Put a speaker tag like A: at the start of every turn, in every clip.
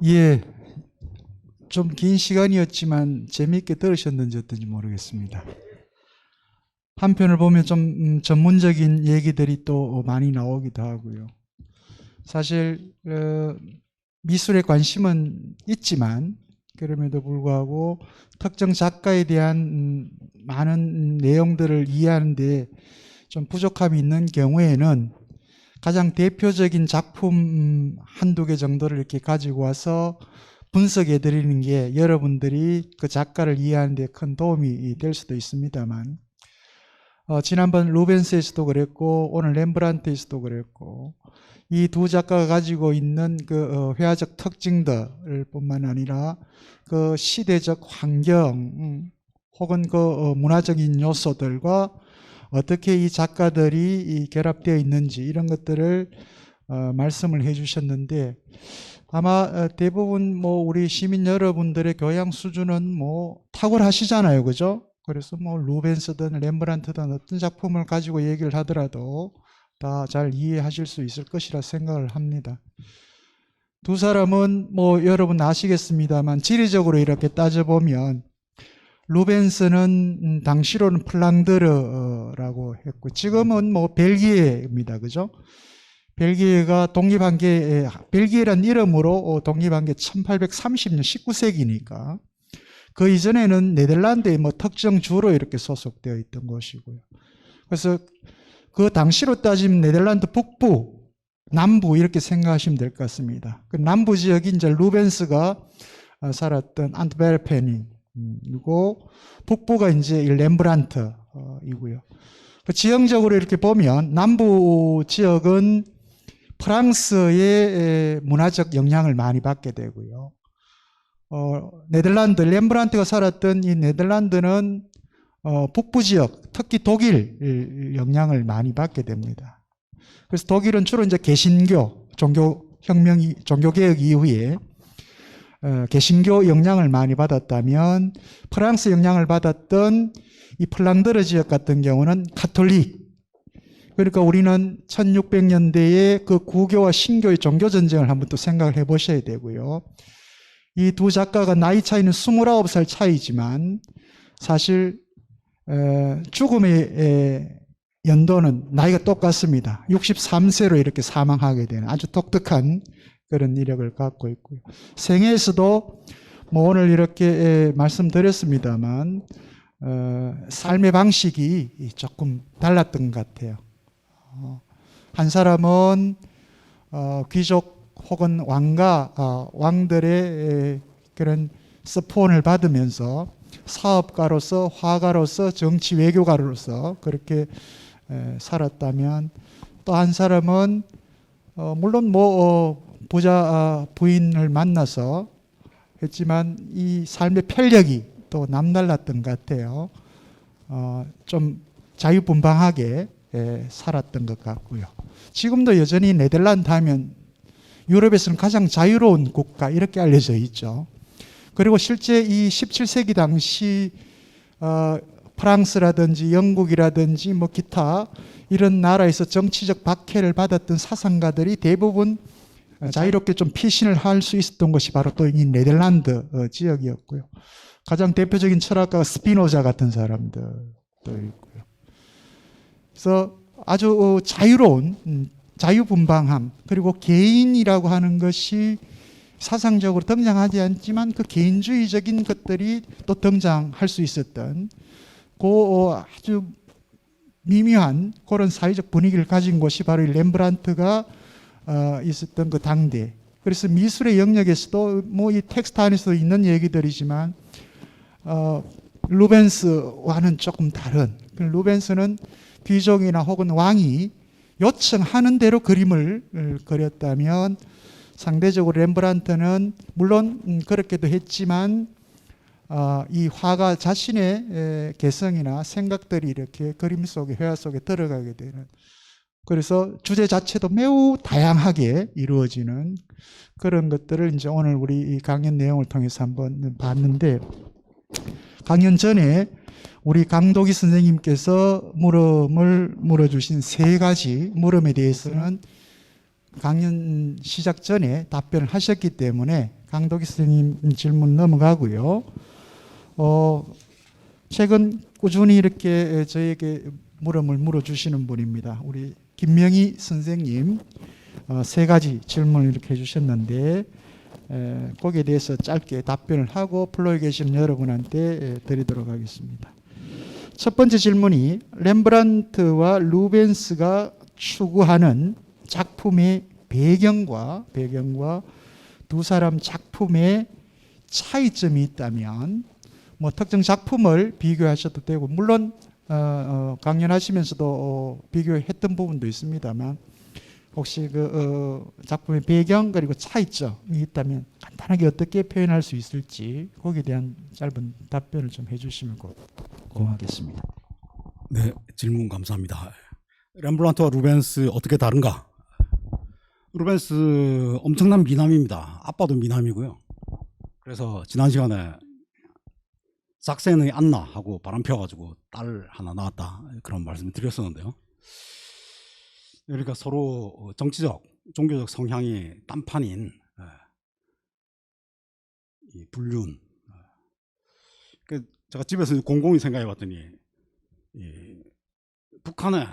A: 예, 좀 긴 시간이었지만 재미있게 들으셨는지 어떤지 모르겠습니다. 한편을 보면 좀 전문적인 얘기들이 또 많이 나오기도 하고요. 사실 미술에 관심은 있지만 그럼에도 불구하고 특정 작가에 대한 많은 내용들을 이해하는 데 좀 부족함이 있는 경우에는 가장 대표적인 작품 한두 개 정도를 이렇게 가지고 와서 분석해 드리는 게 여러분들이 그 작가를 이해하는 데 큰 도움이 될 수도 있습니다만, 지난번 루벤스에서도 그랬고 오늘 렘브란트에서도 그랬고, 이 두 작가가 가지고 있는 그 회화적 특징들 뿐만 아니라 그 시대적 환경 혹은 그 문화적인 요소들과 어떻게 이 작가들이 결합되어 있는지 이런 것들을 말씀을 해 주셨는데, 아마 대부분 뭐 우리 시민 여러분들의 교양 수준은 뭐 탁월하시잖아요, 그죠? 그래서 뭐 루벤스든 렘브란트든 어떤 작품을 가지고 얘기를 하더라도 다 잘 이해하실 수 있을 것이라 생각을 합니다. 두 사람은 뭐 여러분 아시겠습니다만 지리적으로 이렇게 따져보면 루벤스는 당시로는 플랑드르라고 했고 지금은 뭐 벨기에입니다, 그죠? 벨기에가 독립한 게 벨기에란 이름으로 독립한 게 1830년 19세기니까 그 이전에는 네덜란드의 뭐 특정 주로 이렇게 소속되어 있던 곳이고요. 그래서 그 당시로 따지면 네덜란드 북부, 남부 이렇게 생각하시면 될 것 같습니다. 그 남부 지역이 이제 루벤스가 살았던 안트베르펜이고 북부가 이제 렘브란트이고요. 그 지형적으로 이렇게 보면 남부 지역은 프랑스의 문화적 영향을 많이 받게 되고요. 네덜란드, 렘브란트가 살았던 이 네덜란드는 북부 지역, 특히 독일 영향을 많이 받게 됩니다. 그래서 독일은 주로 이제 개신교, 종교개혁 이후에 개신교 영향을 많이 받았다면 프랑스 영향을 받았던 이 플랑드르 지역 같은 경우는 가톨릭. 그러니까 우리는 1600년대에 그 구교와 신교의 종교전쟁을 한번 또 생각을 해보셔야 되고요. 이 두 작가가 나이 차이는 29살 차이지만 사실 죽음의 연도는 나이가 똑같습니다. 63세로 이렇게 사망하게 되는 아주 독특한 그런 이력을 갖고 있고요. 생애에서도 뭐 오늘 이렇게 말씀드렸습니다만 삶의 방식이 조금 달랐던 것 같아요. 한 사람은 귀족 혹은 왕들의 그런 스폰을 받으면서 사업가로서, 화가로서, 정치 외교가로서 그렇게 살았다면, 또 한 사람은 물론 뭐 부자 부인을 만나서 했지만 이 삶의 편력이 또 남달랐던 것 같아요. 좀 자유분방하게 살았던 것 같고요. 지금도 여전히 네덜란드 하면 유럽에서는 가장 자유로운 국가 이렇게 알려져 있죠. 그리고 실제 이 17세기 당시 프랑스라든지 영국이라든지 뭐 기타 이런 나라에서 정치적 박해를 받았던 사상가들이 대부분 자유롭게 좀 피신을 할 수 있었던 것이 바로 또 이 네덜란드 지역이었고요. 가장 대표적인 철학가가 스피노자 같은 사람들도 있고요. 그래서 아주 자유로운 자유분방함, 그리고 개인이라고 하는 것이 사상적으로 등장하지 않지만 그 개인주의적인 것들이 또 등장할 수 있었던 그 아주 미묘한 그런 사회적 분위기를 가진 곳이 바로 렘브란트가 있었던 그 당대. 그래서 미술의 영역에서도 뭐 이 텍스트 안에서 있는 얘기들이지만 루벤스와는 조금 다른, 루벤스는 귀족이나 혹은 왕이 요청하는 대로 그림을 그렸다면 상대적으로 렘브란트는 물론 그렇게도 했지만 이 화가 자신의 개성이나 생각들이 이렇게 그림 속에, 회화 속에 들어가게 되는, 그래서 주제 자체도 매우 다양하게 이루어지는 그런 것들을 이제 오늘 우리 이 강연 내용을 통해서 한번 봤는데, 강연 전에 우리 강도기 선생님께서 물음을 물어주신 세 가지 물음에 대해서는 강연 시작 전에 답변을 하셨기 때문에 강덕희 선생님 질문 넘어가고요. 최근 꾸준히 이렇게 저에게 물음을 물어주시는 분입니다. 우리 김명희 선생님 세 가지 질문을 이렇게 해주셨는데 거기에 대해서 짧게 답변을 하고 플로에 계시는 여러분한테 드리도록 하겠습니다. 첫 번째 질문이 렘브란트와 루벤스가 추구하는 작품의 배경과 두 사람 작품의 차이점이 있다면 뭐 특정 작품을 비교하셔도 되고 물론 강연하시면서도 비교했던 부분도 있습니다만 혹시 그 작품의 배경 그리고 차이점이 있다면 간단하게 어떻게 표현할 수 있을지 거기에 대한 짧은 답변을 좀 해주시면 고맙겠습니다.
B: 네, 질문 감사합니다. 렘브란트와 루벤스 어떻게 다른가? 루벤스 엄청난 미남입니다. 아빠도 미남이고요. 그래서 지난 시간에 작센의 안나 하고 바람 펴가지고 딸 하나 낳았다 그런 말씀을 드렸었는데요. 그러니까 서로 정치적, 종교적 성향이 딴판인 이 불륜. 제가 집에서 곰곰이 생각해봤더니 북한에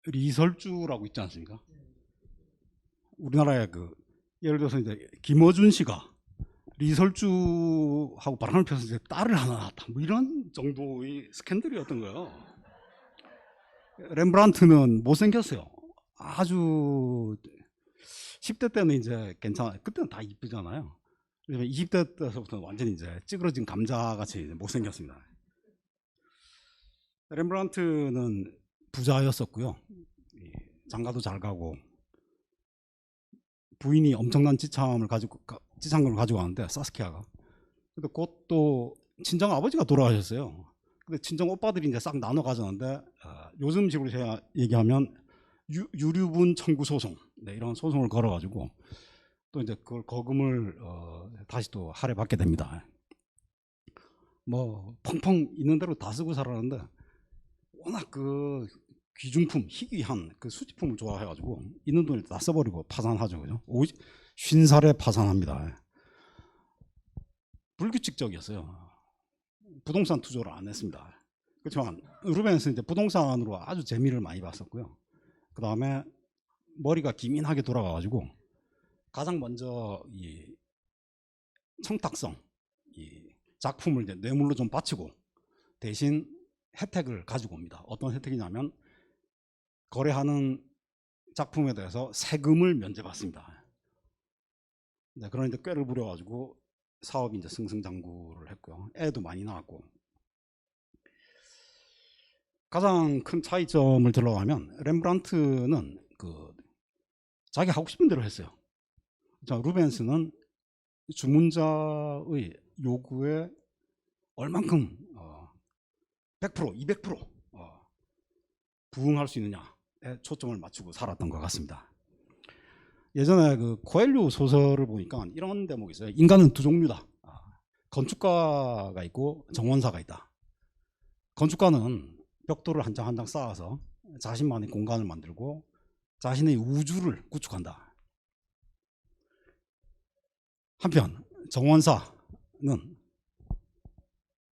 B: 리설주라고 있지 않습니까? 우리나라에 예를 들어서 이제 김어준 씨가 리설주하고 바람을 폈을 때 딸을 하나 낳았다. 뭐 이런 정도의 스캔들이었던 거예요. 렘브란트는 못생겼어요. 아주 10대 때는 이제 괜찮아요. 그때는 다 이쁘잖아요. 20대 때서부터는 완전히 이제 찌그러진 감자같이 못생겼습니다. 렘브란트는 부자였었고요. 장가도 잘 가고 부인이 엄청난 지참금을 가지고 가는데 사스키아가. 근데 곧 또 친정 아버지가 돌아가셨어요. 근데 친정 오빠들이 이제 싹 나눠 가졌는데 요즘 식으로 제가 얘기하면 유류분 청구 소송, 네, 이런 소송을 걸어가지고 또 이제 그걸 거금을 다시 또 할애받게 됩니다. 뭐 펑펑 있는 대로 다 쓰고 살았는데 워낙 귀중품, 희귀한 수집품을 좋아해가지고 있는 돈을 다 써버리고 파산하죠, 그죠? 50살에 파산합니다. 불규칙적이었어요. 부동산 투자를 안 했습니다. 그렇지만 루벤스는 이제 부동산으로 아주 재미를 많이 봤었고요. 그 다음에 머리가 기민하게 돌아가가지고 가장 먼저 이 청탁성, 이 작품을 이제 뇌물로 좀 바치고 대신 혜택을 가지고 옵니다. 어떤 혜택이냐면 거래하는 작품에 대해서 세금을 면제받습니다. 네, 그러니까 꾀를 부려가지고 사업이 이제 승승장구를 했고요. 애도 많이 낳았고. 가장 큰 차이점을 들어가면 렘브란트는 자기 하고 싶은 대로 했어요. 자, 루벤스는 주문자의 요구에 얼만큼 100%, 200% 부응할 수 있느냐에 초점을 맞추고 살았던 것 같습니다. 예전에 코엘류 소설을 보니까 이런 대목이 있어요. 인간은 두 종류다. 건축가가 있고 정원사가 있다. 건축가는 벽돌을 한 장 한 장 쌓아서 자신만의 공간을 만들고 자신의 우주를 구축한다. 한편 정원사는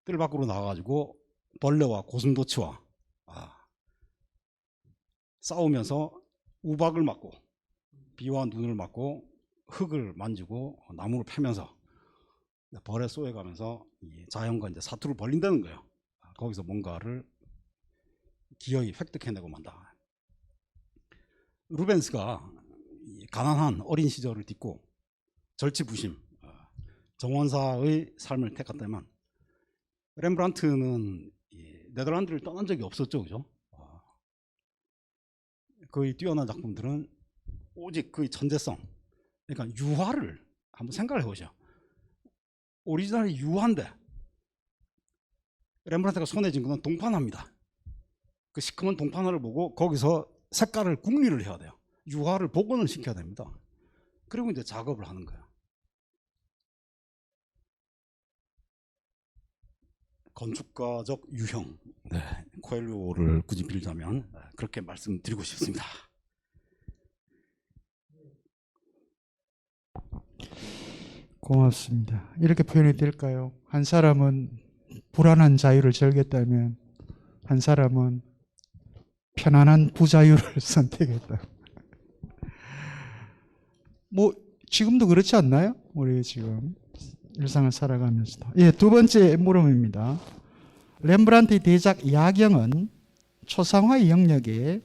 B: 뜰 밖으로 나가가지고 벌레와 고슴도치와 싸우면서 우박을 맞고 비와 눈을 맞고 흙을 만지고 나무를 패면서 벌에 쏘여가면서 자연과 이제 사투를 벌린다는 거예요. 거기서 뭔가를 기어이 획득해내고 만다. 루벤스가 가난한 어린 시절을 딛고 절치부심 정원사의 삶을 택했다면 렘브란트는 네덜란드를 떠난 적이 없었죠, 그죠? 그의 뛰어난 작품들은 오직 그의 천재성, 그러니까 유화를 한번 생각을 해보죠. 오리지널이 유화인데 렘브란트가 손에 쥔 것은 동판화입니다. 그 시커먼 동판화를 보고 거기서 색깔을 궁리를 해야 돼요. 유화를 복원을 시켜야 됩니다. 그리고 이제 작업을 하는 거예요. 건축가적 유형, 네, 코엘료를 굳이 빌자면 그렇게 말씀드리고 싶습니다.
A: 고맙습니다. 이렇게 표현이 될까요? 한 사람은 불안한 자유를 즐겼다면 한 사람은 편안한 부자유를 선택했다. 뭐 지금도 그렇지 않나요? 우리 지금 일상을 살아가면서도. 예, 두 번째 물음입니다. 렘브란트의 대작 야경은 초상화의 영역에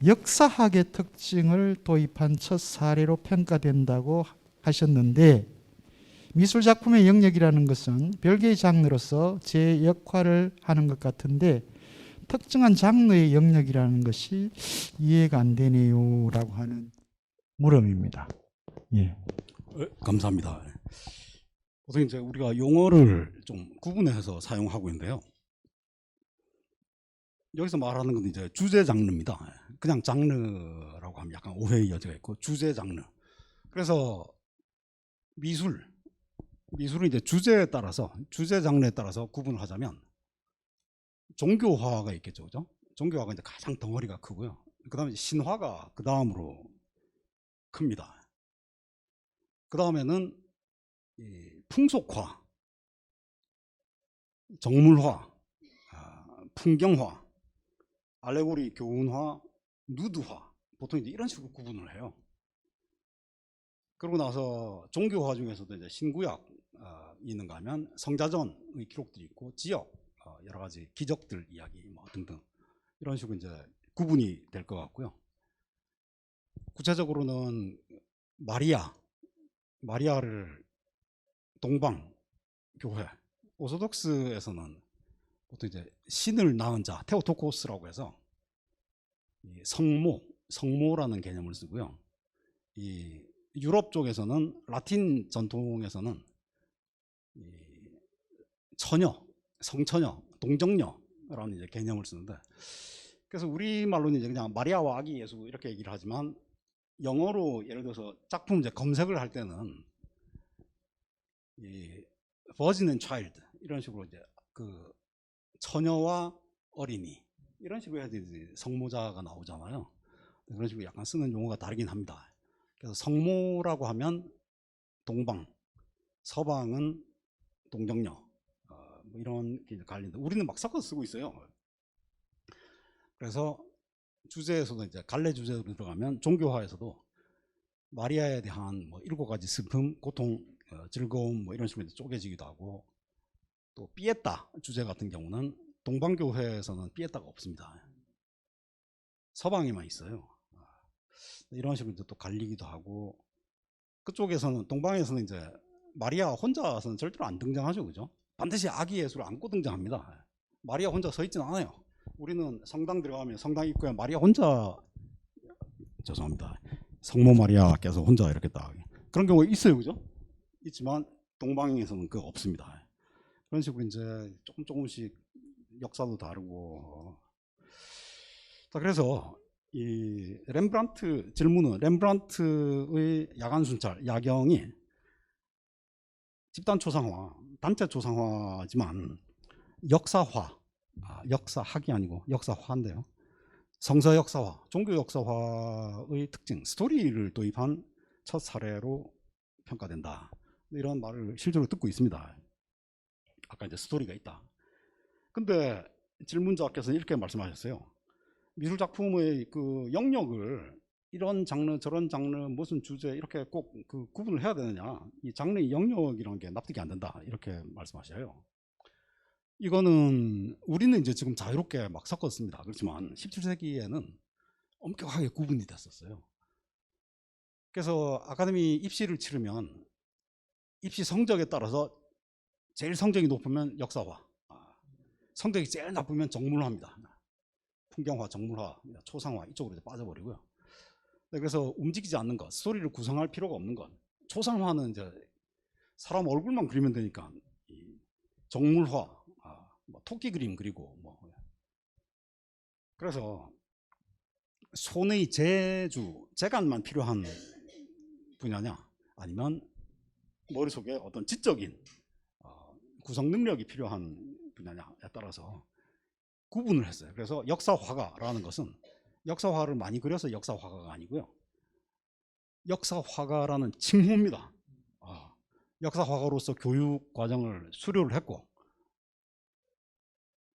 A: 역사학의 특징을 도입한 첫 사례로 평가된다고 하셨는데 미술 작품의 영역이라는 것은 별개의 장르로서 제 역할을 하는 것 같은데 특정한 장르의 영역이라는 것이 이해가 안 되네요 라고 하는 물음입니다. 예.
B: 감사합니다. 우선 이제 우리가 용어를 좀 구분해서 사용하고 있는데요. 여기서 말하는 건 이제 주제 장르입니다. 그냥 장르라고 하면 약간 오해의 여지가 있고 주제 장르. 그래서 미술은 이제 주제에 따라서 주제 장르에 따라서 구분을 하자면 종교화가 있겠죠, 그죠? 종교화가 이제 가장 덩어리가 크고요. 그다음에 신화가 그 다음으로 큽니다. 그 다음에는 풍속화, 정물화, 풍경화, 알레고리, 교훈화, 누드화, 보통 이제 이런 식으로 구분을 해요. 그러고 나서 종교화 중에서도 이제 신구약 있는가 하면 성자전의 기록들이 있고 지역 여러 가지 기적들 이야기 뭐 등등 이런 식으로 이제 구분이 될 것 같고요. 구체적으로는 마리아를 동방 교회 오소독스에서는 보통 이제 신을 낳은 자 테오토코스라고 해서 이 성모라는 개념을 쓰고요. 이 유럽 쪽에서는 라틴 전통에서는 이 성처녀, 동정녀라는 이제 개념을 쓰는데 그래서 우리 말로는 이제 그냥 마리아와 아기 예수 이렇게 얘기를 하지만 영어로 예를 들어서 작품 이제 검색을 할 때는 이 Virgin and Child 이런 식으로 이제 그 처녀와 어린이 이런 식으로 해야지 성모자가 나오잖아요. 그런 식으로 약간 쓰는 용어가 다르긴 합니다. 그래서 성모라고 하면 동방, 서방은 동정녀 뭐 이런 게 갈린다. 우리는 막 섞어서 쓰고 있어요. 그래서 주제에서도 이제 갈래 주제로 들어가면 종교화에서도 마리아에 대한 뭐 7가지 슬픔, 고통, 즐거움 뭐 이런 식으로 이제 쪼개지기도 하고 또 피에타 주제 같은 경우는 동방교회에서는 피에타가 없습니다. 서방에만 있어요. 이런 식으로 이제 또 갈리기도 하고 그쪽에서는 동방에서는 이제 마리아 혼자서는 절대로 안 등장하죠, 그죠? 반드시 아기 예수를 안고 등장합니다. 마리아 혼자 서 있지는 않아요. 우리는 성당 들어가면 성당 입구에 마리아 혼자 죄송합니다. 성모 마리아께서 혼자 이렇게 딱 그런 경우가 있어요, 그죠? 있지만 동방에서는 그거 없습니다. 그런 식으로 이제 조금씩 역사도 다르고 자 그래서 이 렘브란트 질문은 렘브란트의 야간 순찰 야경이 집단 초상화, 단체 초상화지만 역사화, 역사학이 아니고 역사화인데요. 성서 역사화, 종교 역사화의 특징, 스토리를 도입한 첫 사례로 평가된다. 이런 말을 실제로 듣고 있습니다. 아까 이제 스토리가 있다. 근데 질문자께서는 이렇게 말씀하셨어요. 미술 작품의 그 영역을 이런 장르 저런 장르 무슨 주제 이렇게 꼭 그 구분을 해야 되느냐, 이 장르의 영역이라는 게 납득이 안 된다 이렇게 말씀하셔요. 이거는 우리는 이제 지금 자유롭게 막 섞었습니다. 그렇지만 17세기에는 엄격하게 구분이 됐었어요. 그래서 아카데미 입시를 치르면 입시 성적에 따라서 제일 성적이 높으면 역사화, 성적이 제일 나쁘면 정물화입니다. 풍경화, 정물화, 초상화 이쪽으로 이제 빠져버리고요. 그래서 움직이지 않는 것, 스토리를 구성할 필요가 없는 것, 초상화는 이제 사람 얼굴만 그리면 되니까 정물화, 뭐 토끼 그림 그리고 뭐 그래서 손의 재간만 필요한 분야냐 아니면 머릿속에 어떤 지적인 구성 능력이 필요한 분야냐에 따라서 구분을 했어요. 그래서 역사화가라는 것은 역사화를 많이 그려서 역사화가가 아니고요. 역사화가라는 칭호입니다. 역사화가로서 교육 과정을 수료를 했고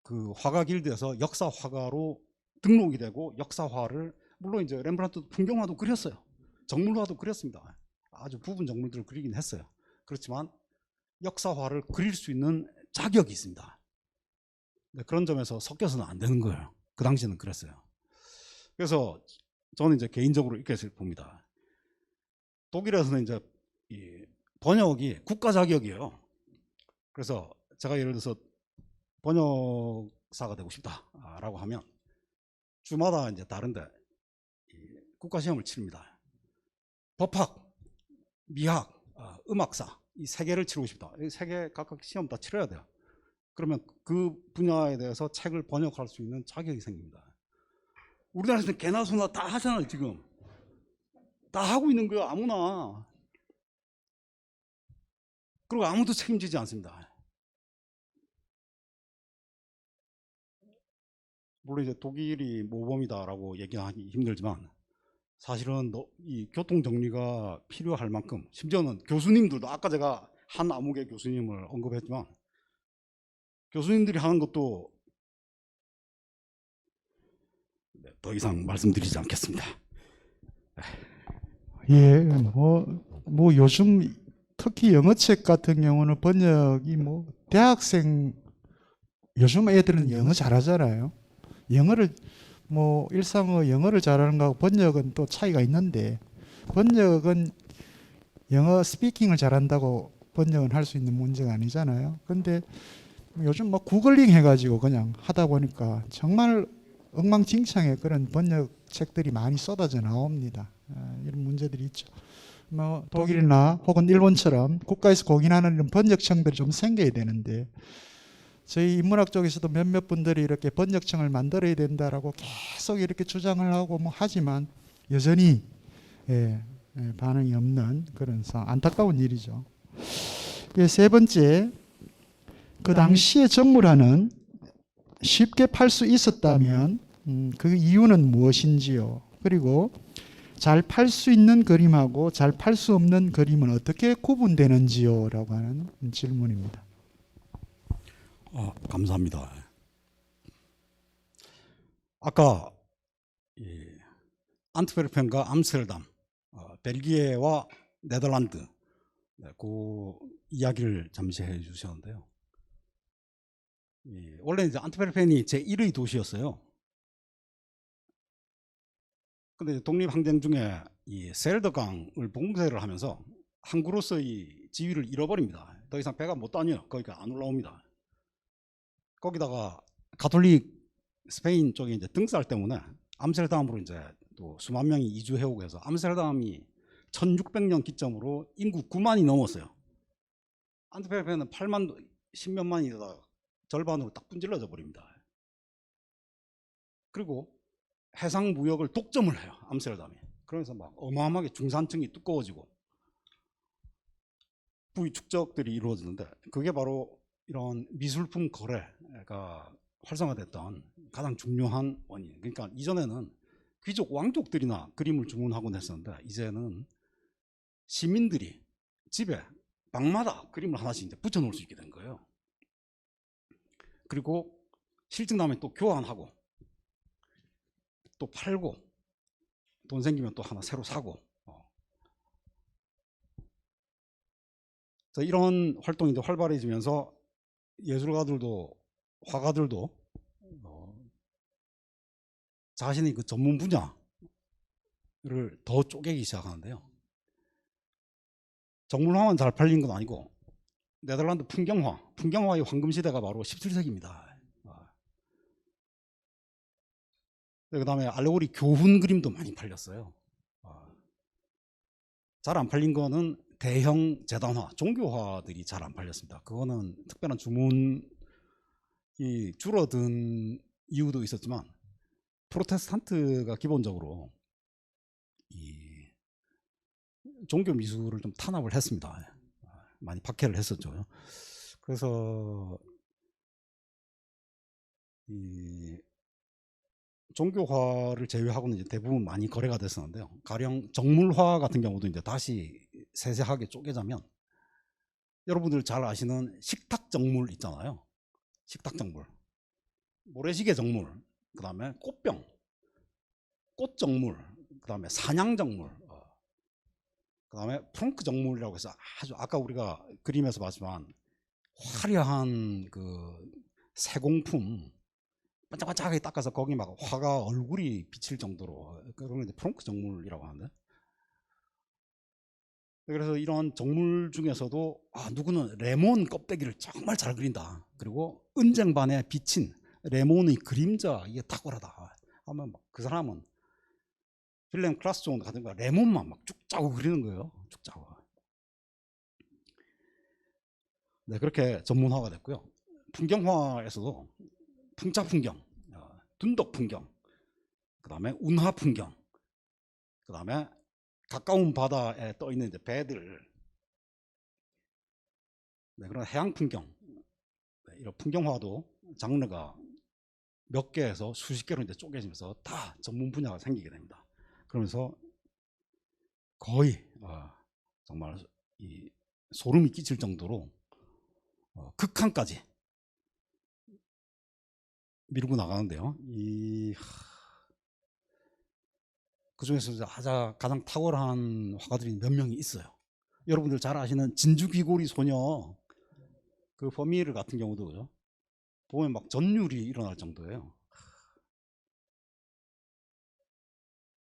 B: 그 화가 길드에서 역사화가로 등록이 되고 역사화를 물론 이제 렘브란트 풍경화도 그렸어요. 정물화도 그렸습니다. 아주 부분 정물들을 그리긴 했어요. 그렇지만 역사화를 그릴 수 있는 자격이 있습니다. 그런 점에서 섞여서는 안 되는 거예요. 그 당시에는 그랬어요. 그래서 저는 이제 개인적으로 이렇게 봅니다. 독일에서는 이제 이 번역이 국가 자격이에요. 그래서 제가 예를 들어서 번역사가 되고 싶다라고 하면 주마다 이제 다른데 국가 시험을 치릅니다. 법학, 미학, 음악사 이 세 개를 치르고 싶다. 이 세 개 각각 시험 다 치러야 돼요. 그러면 그 분야에 대해서 책을 번역할 수 있는 자격이 생깁니다. 우리나라에서는 개나 소나 다 하잖아요. 지금 다 하고 있는 거예요. 아무나. 그리고 아무도 책임지지 않습니다. 물론 이제 독일이 모범이다라고 얘기하기 힘들지만 사실은 이 교통 정리가 필요할 만큼 심지어는 교수님들도 아까 제가 한 암흑의 교수님을 언급했지만 교수님들이 하는 것도 더 이상 말씀드리지 않겠습니다.
A: 예, 뭐 요즘 특히 영어책 같은 경우는 번역이 뭐 대학생 요즘 애들은 영어 잘하잖아요. 영어를 뭐 일상어 영어를 잘하는 거하고 번역은 또 차이가 있는데 번역은 영어 스피킹을 잘한다고 번역은 할 수 있는 문제가 아니잖아요. 근데 요즘 뭐 구글링 해가지고 그냥 하다 보니까 정말 엉망진창의 그런 번역책들이 많이 쏟아져 나옵니다. 이런 문제들이 있죠. 뭐 독일이나 혹은 일본처럼 국가에서 공인하는 이런 번역청들이 좀 생겨야 되는데 저희 인문학 쪽에서도 몇몇 분들이 이렇게 번역청을 만들어야 된다라고 계속 이렇게 주장을 하고 뭐 하지만 여전히 반응이 없는 그런 안타까운 일이죠. 세 번째, 그 당시에 정물화는 쉽게 팔 수 있었다면 그 이유는 무엇인지요? 그리고 잘 팔 수 있는 그림하고 잘 팔 수 없는 그림은 어떻게 구분되는지요? 라고 하는 질문입니다.
B: 감사합니다. 아까 안트베르펜과 암스테르담, 벨기에와 네덜란드 그 이야기를 잠시 해주셨는데요. 원래 이제 안트베르펜이 제 1의 도시였어요. 근데 독립항쟁 중에 이 셀더강을 봉쇄를 하면서 항구로서의 지위를 잃어버립니다. 더 이상 배가 못 다녀요. 거기가 안 올라옵니다. 거기다가 가톨릭 스페인 쪽에 이제 등살 때문에 암스테르담으로 이제 또 수만 명이 이주해오고 해서 암스테르담이 1600년 기점으로 인구 9만이 넘었어요. 안트베르펜은 8만 10몇만이 되다가 절반으로 딱 분질러져 버립니다. 그리고 해상 무역을 독점을 해요. 암스테르담이. 그러면서 막 어마어마하게 중산층이 두꺼워지고 부의 축적들이 이루어지는데 그게 바로 이런 미술품 거래가 활성화됐던 가장 중요한 원인. 그러니까 이전에는 귀족 왕족들이나 그림을 주문하곤 했었는데 이제는 시민들이 집에 방마다 그림을 하나씩 이제 붙여놓을 수 있게 된 거예요. 그리고 실증 나면 또 교환하고 또 팔고 돈 생기면 또 하나 새로 사고 이런 활동이 이제 활발해지면서 예술가들도 화가들도 자신의 그 전문 분야를 더 쪼개기 시작하는데요. 정물화만 잘 팔린 건 아니고 네덜란드 풍경화의 황금 시대가 바로 17세기입니다. 그 다음에 알레고리 교훈 그림도 많이 팔렸어요. 잘 안 팔린 거는 대형 재단화, 종교화들이 잘 안 팔렸습니다. 그거는 특별한 주문이 줄어든 이유도 있었지만 프로테스탄트가 기본적으로 이 종교 미술을 좀 탄압을 했습니다. 많이 박해를 했었죠. 그래서 이 종교화를 제외하고는 이제 대부분 많이 거래가 됐었는데요. 가령 정물화 같은 경우도 이제 다시 세세하게 쪼개자면 여러분들 잘 아시는 식탁 정물 있잖아요. 식탁 정물, 모래시계 정물, 그 다음에 꽃병, 꽃 정물, 그 다음에 사냥 정물, 그 다음에 프렁크 정물이라고 해서 아주 아까 우리가 그림에서 봤지만 화려한 그 세공품 반짝반짝하게 닦아서 거기 막 화가 얼굴이 비칠 정도로 그런 게 이제 프렁크 정물이라고 하는데, 그래서 이런 정물 중에서도 누구는 레몬 껍데기를 정말 잘 그린다. 그리고 은쟁반에 비친 레몬의 그림자 이게 탁월하다 하면 그 사람은 필름 클라스 존 같은 거 레몬만 막 쭉 짜고 그리는 거예요. 쭉 짜고. 네, 그렇게 전문화가 됐고요. 풍경화에서도 풍차 풍경, 둔덕 풍경, 그 다음에 운하 풍경, 그 다음에 가까운 바다에 떠 있는 이제 배들, 네, 그런 해양 풍경, 네, 이런 풍경화도 장르가 몇 개에서 수십 개로 이제 쪼개지면서 다 전문 분야가 생기게 됩니다. 그러면서 거의 정말 이 소름이 끼칠 정도로 극한까지 밀고 나가는데요. 그 중에서 가장 탁월한 화가들이 몇 명이 있어요. 여러분들 잘 아시는 진주귀고리 소녀 그 버미에르 같은 경우도 그죠? 보면 막 전율이 일어날 정도예요.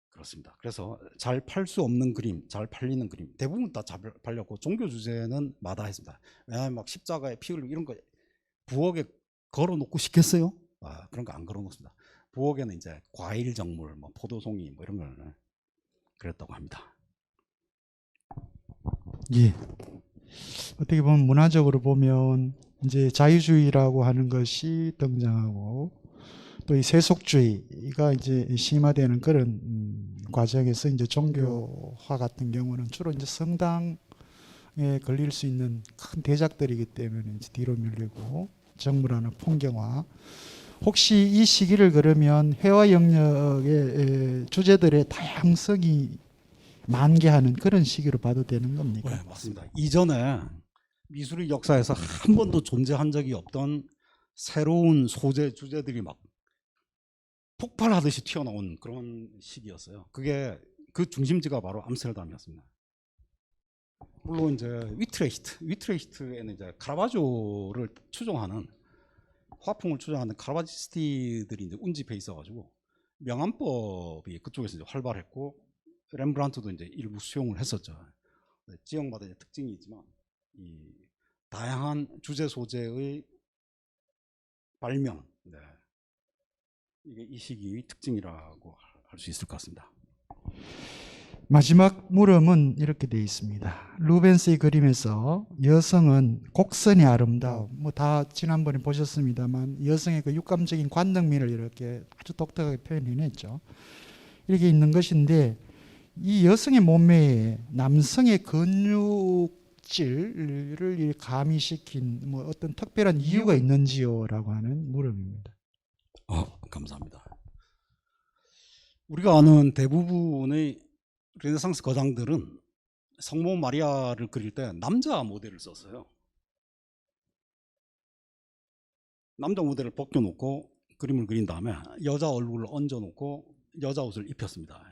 B: 그렇습니다. 그래서 잘 팔 수 없는 그림, 잘 팔리는 그림 대부분 다 잘 팔렸고, 종교 주제는 마다했습니다. 왜냐하면 막 십자가에 피 흘리고 이런 거 부엌에 걸어놓고 싶겠어요? 그런 거 안 걸어놓습니다. 부엌에는 이제 과일 정물, 뭐 포도송이 뭐 이런 걸 그랬다고 합니다.
A: 예. 어떻게 보면 문화적으로 보면 이제 자유주의라고 하는 것이 등장하고 또 이 세속주의가 이제 심화되는 그런 과정에서 이제 종교화 같은 경우는 주로 이제 성당에 걸릴 수 있는 큰 대작들이기 때문에 이제 뒤로 밀리고 정물화나 풍경화. 혹시 이 시기를 그러면 회화 영역의 주제들의 다양성이 만개하는 그런 시기로 봐도 되는 겁니까?
B: 네, 맞습니다. 이전에 미술의 역사에서 한 번도 존재한 적이 없던 새로운 소재 주제들이 막 폭발하듯이 튀어나온 그런 시기였어요. 그게 그 중심지가 바로 암스테르담이었습니다. 물론 이제 위트레히트에는 이제 카라바조를 추종하는 화풍을 추종하는 카라바지스트들이 이제 운집해 있어가지고 명암법이 그쪽에서 이제 활발했고, 렘브란트도 이제 일부 수용을 했었죠. 지역마다 이제 특징이 있지만 이 다양한 주제 소재의 발명, 네, 이게 이 시기의 특징이라고 할 수 있을 것 같습니다.
A: 마지막 물음은 이렇게 되어 있습니다. 루벤스의 그림에서 여성은 곡선이 아름다움, 뭐 다 지난번에 보셨습니다만 여성의 그 육감적인 관능미를 이렇게 아주 독특하게 표현해냈죠. 이렇게 있는 것인데 이 여성의 몸매에 남성의 근육질을 가미시킨 뭐 어떤 특별한 이유가 있는지요라고 하는 물음입니다.
B: 감사합니다. 우리가 아는 대부분의 르네상스 거장들은 성모 마리아를 그릴 때 남자 모델을 썼어요. 남자 모델을 벗겨놓고 그림을 그린 다음에 여자 얼굴을 얹어놓고 여자 옷을 입혔습니다.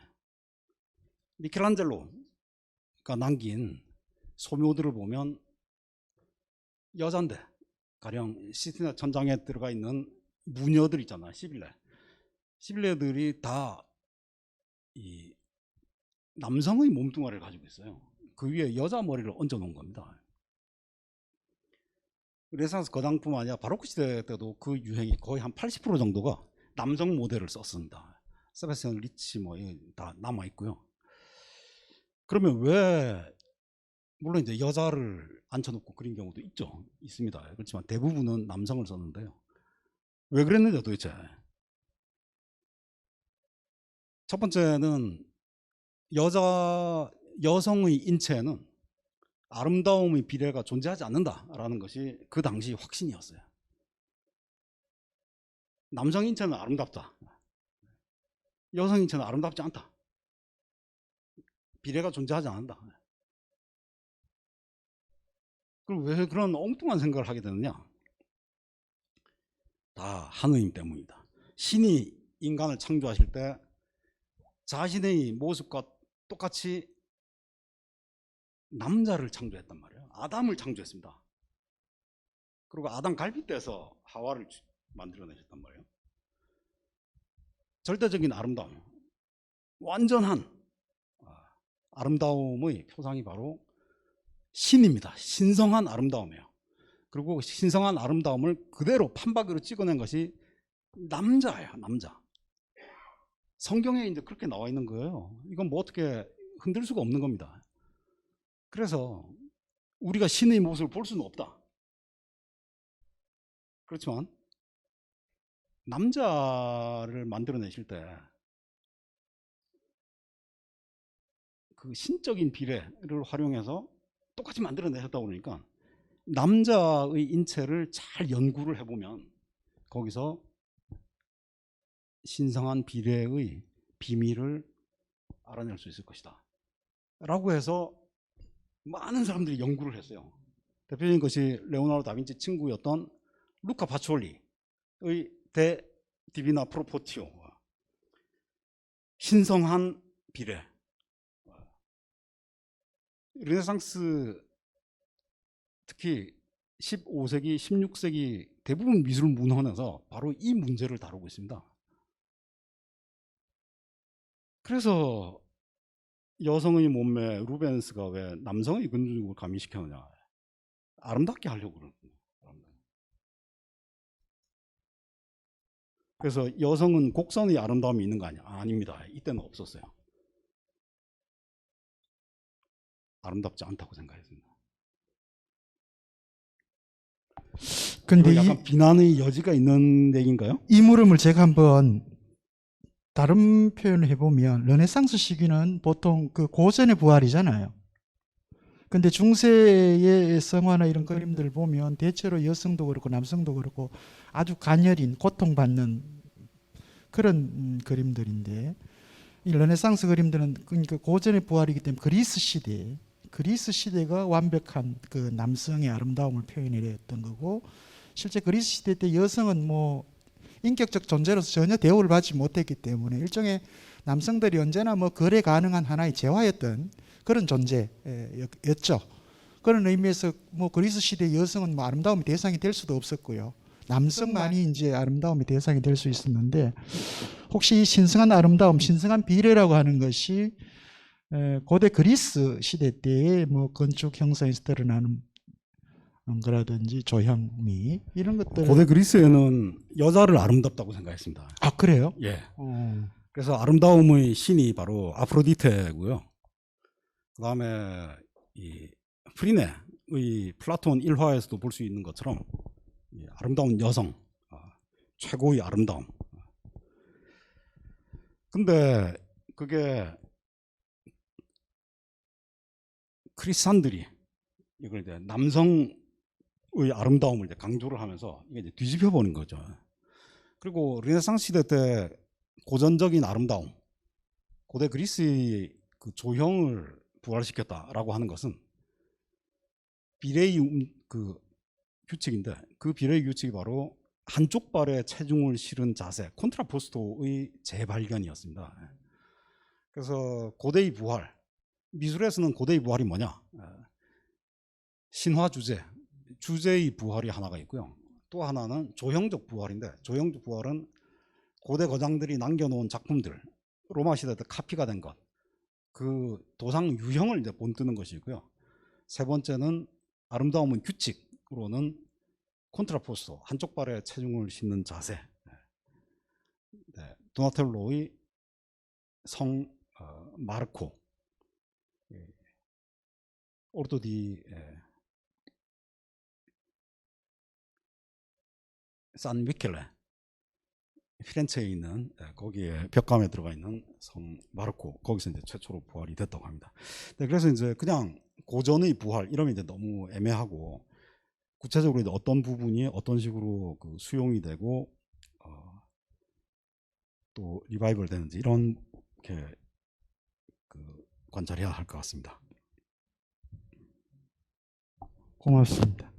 B: 미켈란젤로가 남긴 소묘들을 보면 여잔데 가령 시스티나 천장에 들어가 있는 무녀들 있잖아요. 시빌레들이 다 이 남성의 몸뚱아리를 가지고 있어요. 그 위에 여자 머리를 얹어 놓은 겁니다. 르네상스 거장뿐만 아니라 바로크 시대 때도 그 유행이 거의 한 80% 정도가 남성 모델을 썼습니다. 세바스찬 리치 뭐 다 남아 있고요. 그러면 왜, 물론 이제 여자를 앉혀놓고 그린 경우도 있습니다. 그렇지만 대부분은 남성을 썼는데요. 왜 그랬는지 도대체. 첫 번째는 여성의 인체에는 아름다움의 비례가 존재하지 않는다라는 것이 그 당시 확신이었어요. 남성 인체는 아름답다, 여성 인체는 아름답지 않다, 비례가 존재하지 않는다. 그럼 왜 그런 엉뚱한 생각을 하게 되느냐? 다 하느님 때문입니다. 신이 인간을 창조하실 때 자신의 모습과 똑같이 남자를 창조했단 말이에요. 아담을 창조했습니다. 그리고 아담 갈빗대에서 하와를 만들어내셨단 말이에요. 절대적인 아름다움, 완전한 아름다움의 표상이 바로 신입니다. 신성한 아름다움이에요. 그리고 신성한 아름다움을 그대로 판박이로 찍어낸 것이 남자예요. 남자. 성경에 이제 그렇게 나와 있는 거예요. 이건 뭐 어떻게 흔들 수가 없는 겁니다. 그래서 우리가 신의 모습을 볼 수는 없다. 그렇지만 남자를 만들어내실 때 그 신적인 비례를 활용해서 똑같이 만들어내셨다 그러니까 남자의 인체를 잘 연구를 해보면 거기서 신성한 비례의 비밀을 알아낼 수 있을 것이다 라고 해서 많은 사람들이 연구를 했어요. 대표적인 것이 레오나르도 다빈치 친구였던 루카 파치올리의 데 디비나 프로포티오, 신성한 비례. 르네상스 특히 15세기, 16세기 대부분 미술 문헌에서 바로 이 문제를 다루고 있습니다. 그래서 여성의 몸매 루벤스가 왜 남성의 근육을 가미시켰느냐, 아름답게 하려고 그러거든요. 그래서 여성은 곡선의 아름다움이 있는 거 아니야? 아닙니다. 이때는 없었어요. 아름답지 않다고 생각했습니다.
A: 근데
B: 약간 비난의 여지가 있는 얘기인가요?
A: 이 물음을 제가 한번 다른 표현을 해보면 르네상스 시기는 보통 그 고전의 부활이잖아요. 근데 중세의 성화나 이런 그림들을 보면 대체로 여성도 그렇고 남성도 그렇고 아주 가녀린 고통받는 그런 그림들인데, 이 르네상스 그림들은 그러니까 고전의 부활이기 때문에 그리스 시대가 완벽한 그 남성의 아름다움을 표현했던 거고, 실제 그리스 시대 때 여성은 뭐 인격적 존재로서 전혀 대우를 받지 못했기 때문에 일종의 남성들이 언제나 뭐 거래 가능한 하나의 재화였던 그런 존재였죠. 그런 의미에서 뭐 그리스 시대 여성은 뭐 아름다움의 대상이 될 수도 없었고요. 남성만이 이제 아름다움의 대상이 될 수 있었는데, 혹시 이 신성한 아름다움, 신성한 비례라고 하는 것이 고대 그리스 시대 때의 뭐 건축 형상에서 드러나는 거라든지 조형미 이런 것들.
B: 고대 그리스에는 여자를 아름답다고 생각했습니다.
A: 아, 그래요?
B: 예. 그래서 아름다움의 신이 바로 아프로디테고요. 그 다음에 이 프리네의 플라톤 일화에서도 볼 수 있는 것처럼 아름다운 여성, 최고의 아름다움. 근데 그게 크리스찬들이 이걸 이제 남성의 아름다움을 이제 강조를 하면서 이게 이제 뒤집혀 버린 거죠. 그리고 르네상스 시대 때 고전적인 아름다움, 고대 그리스의 그 조형을 부활시켰다라고 하는 것은 비례의 그 규칙인데, 그 비례의 규칙이 바로 한쪽 발에 체중을 실은 자세, 콘트라포스토의 재발견이었습니다. 그래서 고대의 부활, 미술에서는 고대의 부활이 뭐냐? 신화 주제의 부활이 하나가 있고요. 또 하나는 조형적 부활인데, 조형적 부활은 고대 거장들이 남겨놓은 작품들, 로마 시대 때 카피가 된 것, 그 도상 유형을 이제 본뜨는 것이고요. 세 번째는 아름다움은 규칙으로는 콘트라포스토, 한쪽 발에 체중을 싣는 자세. 네, 도나텔로의 성 마르코, 오르토 디 산 미켈레, 피렌체에 있는 거기에 벽감에 들어가 있는 성 마르코, 거기서 이제 최초로 부활이 됐다고 합니다. 네, 그래서 이제 그냥 고전의 부활 이러면 이제 너무 애매하고, 구체적으로 이제 어떤 부분이 어떤 식으로 그 수용이 되고 또 리바이벌 되는지 이렇게 그 관찰해야 할 것 같습니다.
A: 고맙습니다.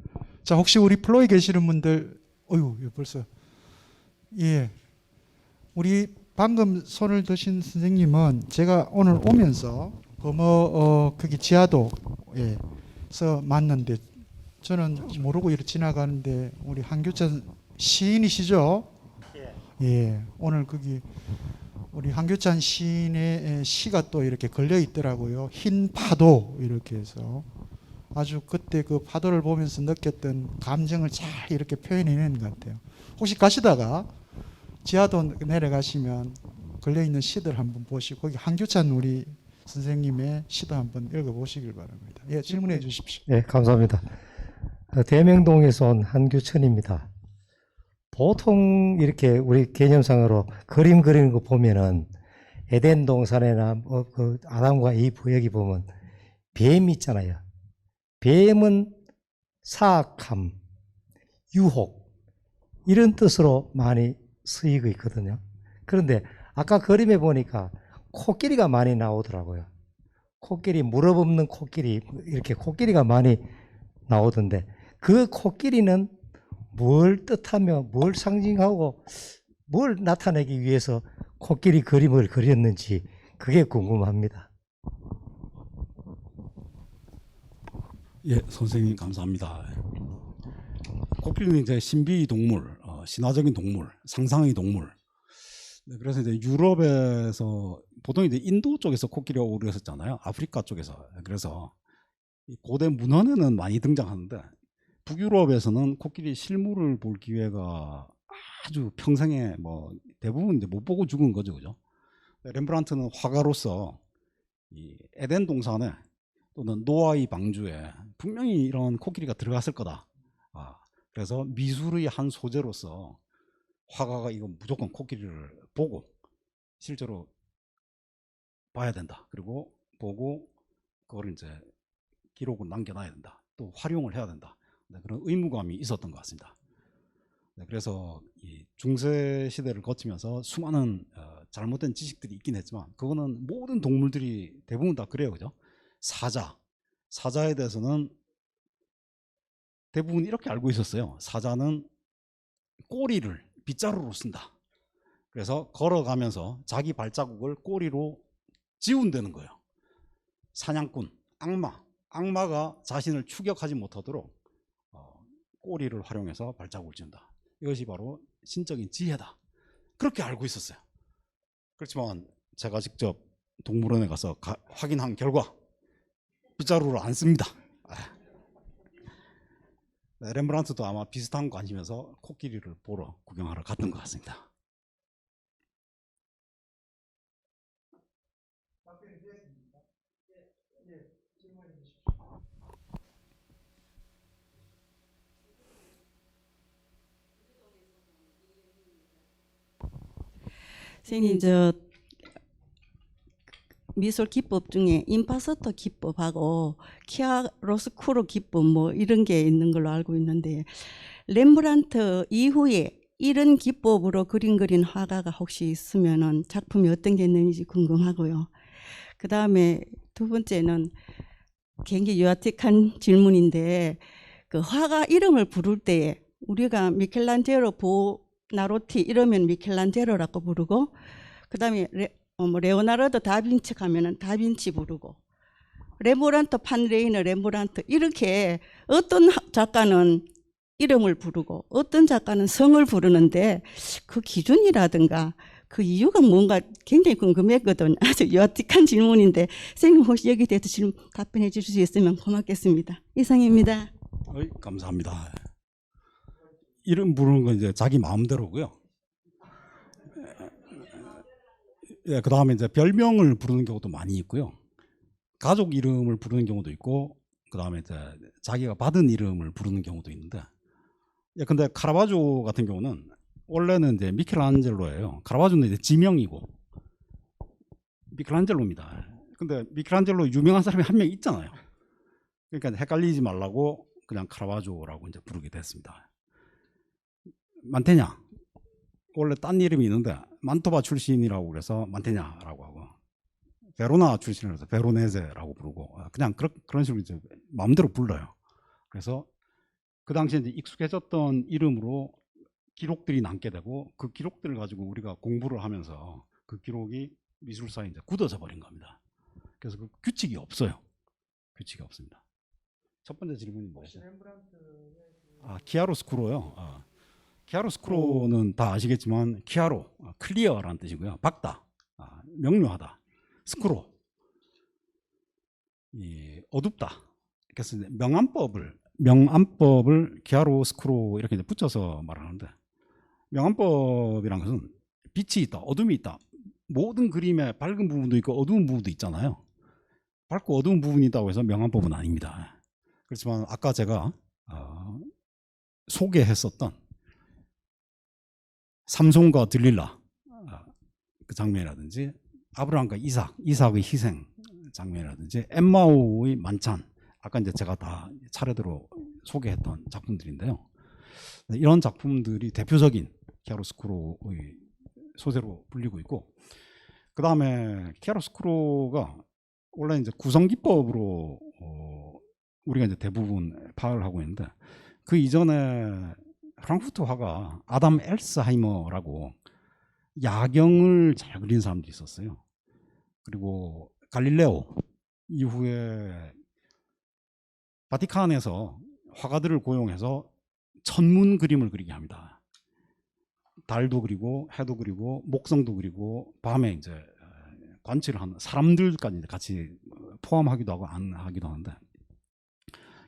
A: 자, 혹시 우리 플로에 계시는 분들, 어유 벌써 예, 우리 방금 손을 드신 선생님은 제가 오늘 오면서 거기 지하도에서 만났는데 저는 모르고 이렇게 지나가는데 우리 한교찬 시인이시죠? 예, 오늘 거기 우리 한교찬 시인의 시가 또 이렇게 걸려 있더라고요. 흰 파도 이렇게 해서 아주 그때 그 파도를 보면서 느꼈던 감정을 잘 이렇게 표현해내는 것 같아요. 혹시 가시다가 지하도 내려가시면 걸려 있는 시들 한번 보시고 거기 한교찬 우리 선생님의 시도 한번 읽어보시길 바랍니다. 예, 질문해 주십시오.
C: 네, 감사합니다. 대명동에서 온 한규천입니다. 보통 이렇게 우리 개념상으로 그림 그리는 거 보면은 에덴 동산에나 그 아담과 이브 여기 보면 뱀 있잖아요. 뱀은 사악함, 유혹 이런 뜻으로 많이 쓰이고 있거든요. 그런데 아까 그림에 보니까 코끼리가 많이 나오더라고요. 코끼리, 무릎 없는 코끼리, 이렇게 코끼리가 많이 나오던데 그 코끼리는 뭘 뜻하며 뭘 상징하고 뭘 나타내기 위해서 코끼리 그림을 그렸는지 그게 궁금합니다.
B: 예, 선생님 감사합니다. 코끼리는 이제 신비 동물, 신화적인 동물, 상상의 동물. 네, 그래서 이제 유럽에서 보통 이제 인도 쪽에서 코끼리가 오르 있었잖아요. 아프리카 쪽에서. 그래서 이 고대 문헌에는 많이 등장하는데 북유럽에서는 코끼리 실물을 볼 기회가 아주 평생에 뭐 대부분 이제 못 보고 죽은 거죠, 그죠? 렘브란트는 화가로서 이 에덴 동산에 또는 노아의 방주에 분명히 이런 코끼리가 들어갔을 거다. 그래서 미술의 한 소재로서 화가가 이건 무조건 코끼리를 보고 실제로 봐야 된다. 그리고 보고 그걸 이제 기록을 남겨놔야 된다. 또 활용을 해야 된다. 네, 그런 의무감이 있었던 것 같습니다. 네, 그래서 이 중세 시대를 거치면서 수많은 잘못된 지식들이 있긴 했지만 그거는 모든 동물들이 대부분 다 그래요, 그죠? 사자에 대해서는 대부분 이렇게 알고 있었어요. 사자는 꼬리를 빗자루로 쓴다. 그래서 걸어가면서 자기 발자국을 꼬리로 지운다는 거예요. 사냥꾼, 악마가 자신을 추격하지 못하도록 꼬리를 활용해서 발자국을 지운다. 이것이 바로 신적인 지혜다. 그렇게 알고 있었어요. 그렇지만 제가 직접 동물원에 가서 확인한 결과 빗자루를 안 씁니다. 네, 렘브란트도 아마 비슷한 관심에서 코끼리를 보러 구경하러 갔던 것 같습니다.
D: 선생님, 저 미술 기법 중에 임파서터 기법하고 키아로스쿠르 기법 뭐 이런 게 있는 걸로 알고 있는데 렘브란트 이후에 이런 기법으로 그림 그린 화가가 혹시 있으면은 작품이 어떤 게 있는지 궁금하고요. 그 다음에 두 번째는 굉장히 유아틱한 질문인데 그 화가 이름을 부를 때에 우리가 미켈란젤로 나로티 이러면 미켈란젤로라고 부르고 그 다음에 레오나르도 다빈치 가면은 다빈치 부르고 렘브란트 판레이너 렘브란트 이렇게 어떤 작가는 이름을 부르고 어떤 작가는 성을 부르는데 그 기준이라든가 그 이유가 뭔가 굉장히 궁금했거든요. 아주 여틱한 질문인데 선생님 혹시 여기에 대해서 질문 답변해 주실 수 있으면 고맙겠습니다. 이상입니다.
B: 감사합니다. 이름 부르는 건 이제 자기 마음대로고요. 예, 그 다음에 이제 별명을 부르는 경우도 많이 있고요. 가족 이름을 부르는 경우도 있고, 그 다음에 이제 자기가 받은 이름을 부르는 경우도 있는데, 예, 근데 카라바조 같은 경우는 원래는 이제 미켈란젤로예요. 카라바조는 이제 지명이고 미켈란젤로입니다. 근데 미켈란젤로 유명한 사람이 한 명 있잖아요. 그러니까 헷갈리지 말라고 그냥 카라바조라고 이제 부르게 됐습니다. 만테냐 원래 딴 이름이 있는데 만토바 출신이라고 그래서 만테냐라고 하고 베로나 출신이라서 베로네제라고 부르고 그냥 그런 식으로 이제 마음대로 불러요. 그래서 그 당시에 이제 익숙해졌던 이름으로 기록들이 남게 되고 그 기록들을 가지고 우리가 공부를 하면서 그 기록이 미술사에 이제 굳어져 버린 겁니다. 그래서 그 규칙이 없어요. 규칙이 없습니다. 첫 번째 질문이 뭐였어요? 키아로스쿠로요. 키아로스쿠로는 다 아시겠지만 키아로, 클리어라는 뜻이고요. 밝다, 명료하다. 스쿠로, 어둡다. 그래서 명암법을 키아로스쿠로 이렇게 이제 붙여서 말하는데, 명암법이란 것은 빛이 있다, 어둠이 있다. 모든 그림에 밝은 부분도 있고 어두운 부분도 있잖아요. 밝고 어두운 부분이 있다고 해서 명암법은 아닙니다. 그렇지만 아까 제가 소개했었던 삼손과 들릴라 그 장면이라든지 아브라함과 이삭의 희생 장면이라든지 엠마오의 만찬, 아까 이제 제가 다 차례대로 소개했던 작품들인데요. 이런 작품들이 대표적인 키아로스쿠로의 소재로 불리고 있고, 그 다음에 키아로스쿠로가 원래 이제 구성기법으로 우리가 이제 대부분 파악을 하고 있는데, 그 이전에 프랑크푸르트 화가 아담 엘스하이머라고 야경을 잘 그리는 사람들이 있었어요. 그리고 갈릴레오 이후에 바티칸에서 화가들을 고용해서 천문 그림을 그리게 합니다. 달도 그리고 해도 그리고 목성도 그리고 밤에 이제 관측을 하는 사람들까지 같이 포함하기도 하고 안 하기도 하는데,